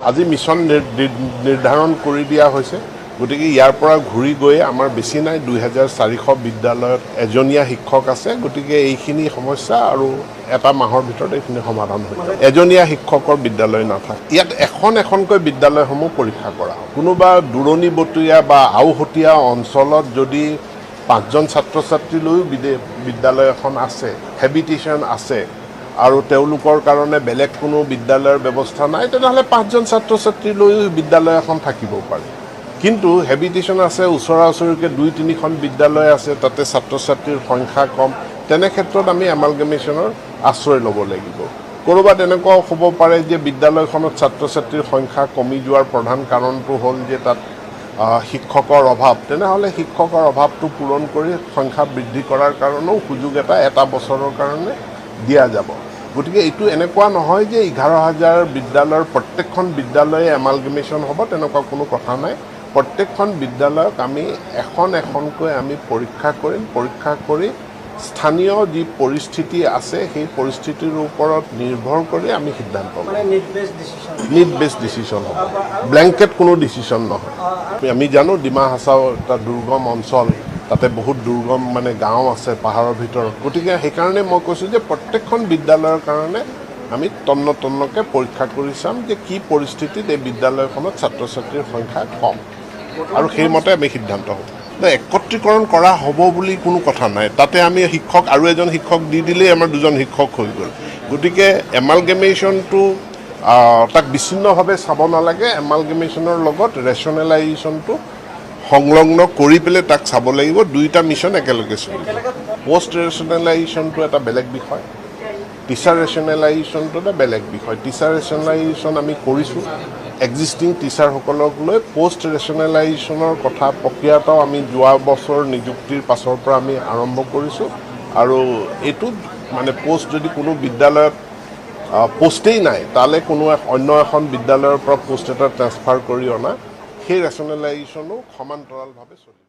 আজি মিছন নিৰ্ধাৰণ কৰি দিয়া হৈছে গতিকে ইয়াৰ পৰা ঘূৰি গৈ আমাৰ বেছি নাই 2400 বিদ্যালয়ত এজনীয়া শিক্ষক আছে গতিকে এইখিনি সমস্যা আৰু এটা মাহৰ ভিতৰত এইখিনি সমাধান হৈ যাব এজনীয়া শিক্ষকৰ বিদ্যালয় নাথাকে ইয়াত এখনকৈ বিদ্যালয়সমূহ পৰীক্ষা কৰা কোনোবা দূৰণিবতীয়া বা আওহতীয়া অঞ্চলত যদি 5জন ছাত্ৰ-ছাত্ৰী লৈ বিদ্যালয় এখন আছে হেবিটেশ্যন আছে আৰু তেওঁলোকৰ কাৰণে বেলেগ কোনো বিদ্যালয়ৰ ব্যৱস্থা নাই তেনেহ'লে 5জন ছাত্ৰ-ছাত্ৰী লৈ বিদ্যালয় এখন থাকিব পাৰে কিন্তু হেবিটেশ্যন আছে ওচৰা-ওচৰিকে 2-3খন বিদ্যালয় আছে তাতে ছাত্ৰ-ছাত্ৰীৰ সংখ্যা কম তেনে ক্ষেত্ৰত আমি এমালগামেশ্যনৰ আশ্ৰয় ল'ব লাগিব ক'ৰবাত এনেকুৱাও হ'ব পাৰে যে বিদ্যালয়খনত ছাত্ৰ-ছাত্ৰীৰ সংখ্যা কমি যোৱাৰ প্ৰধান কাৰণটো হ'ল যে তাত শিক্ষকৰ অভাৱ তেনেহ'লে শিক্ষকৰ অভাৱটো পূৰণ কৰি সংখ্যা বৃদ্ধি কৰাৰ কাৰণেও সুযোগ এটা বছৰৰ কাৰণে দিয়া যাব গতিকে এইটো এনেকুৱা নহয় যে 11000 বিদ্যালয়ৰ প্ৰত্যেকখন বিদ্যালয়ে এমালগামেশ্যন হ'ব তেনেকুৱা কোনো কথা নাই প্ৰত্যেকখন বিদ্যালয়ক আমি এখনকৈ আমি পৰীক্ষা কৰি স্থানীয় যি পৰিস্থিতি আছে সেই পৰিস্থিতিৰ ওপৰত নিৰ্ভৰ কৰি আমি সিদ্ধান্ত ল'ম নিড বেছড ডিচিশ্যন হ'ব ব্লেংকেট কোনো ডিচিশ্যন নহয় আমি জানো ডিমা হাছাও এটা দুৰ্গম অঞ্চল তাতে বহুত দুৰ্গম মানে গাঁও আছে পাহাৰৰ ভিতৰত গতিকে সেইকাৰণে মই কৈছোঁ যে প্ৰত্যেকখন বিদ্যালয়ৰ কাৰণে আমি তন্নকৈ পৰীক্ষা কৰি চাম যে কি পৰিস্থিতিত এই বিদ্যালয়খনত ছাত্ৰ-ছাত্ৰীৰ সংখ্যা কম আৰু সেইমতে আমি সিদ্ধান্ত হ'ব একত্ৰীকৰণ কৰা হ'ব বুলি কোনো কথা নাই তাতে আমি শিক্ষক আৰু এজন শিক্ষক দি দিলেই আমাৰ 2জন শিক্ষক হৈ গ'ল গতিকে এমালগামেশ্যনটো তাক বিচ্ছিন্নভাৱে চাব নালাগে এমালগামেশ্যনৰ লগত ৰেচনেলাইজেশ্যনটো সংলগ্ন কৰি পেলাই তাক চাব লাগিব দুইটা মিছন একেলগে চলিব পোষ্ট ৰেচনেলাইজেশ্যনটো এটা বেলেগ বিষয় টিচাৰ ৰেচনেলাইজেশ্যনটো এটা বেলেগ বিষয় টিচাৰ ৰেচনেলাইজেশ্যন আমি কৰিছোঁ এক্সিষ্টিং টিচাৰসকলক লৈ পোষ্ট ৰেচনেলাইজেশ্যনৰ কথা প্ৰক্ৰিয়াটাও আমি যোৱা বছৰ নিযুক্তিৰ পাছৰ পৰা আমি আৰম্ভ কৰিছোঁ আৰু এইটো মানে পোষ্ট যদি কোনো বিদ্যালয়ত পোষ্টেই নাই তালৈ কোনো অন্য এখন বিদ্যালয়ৰ পৰা পোষ্ট এটা ট্ৰেন্সফাৰ কৰি অনা সেই ৰেচনেলাইজেশ্যনো সমান্তৰালভাৱে চলিব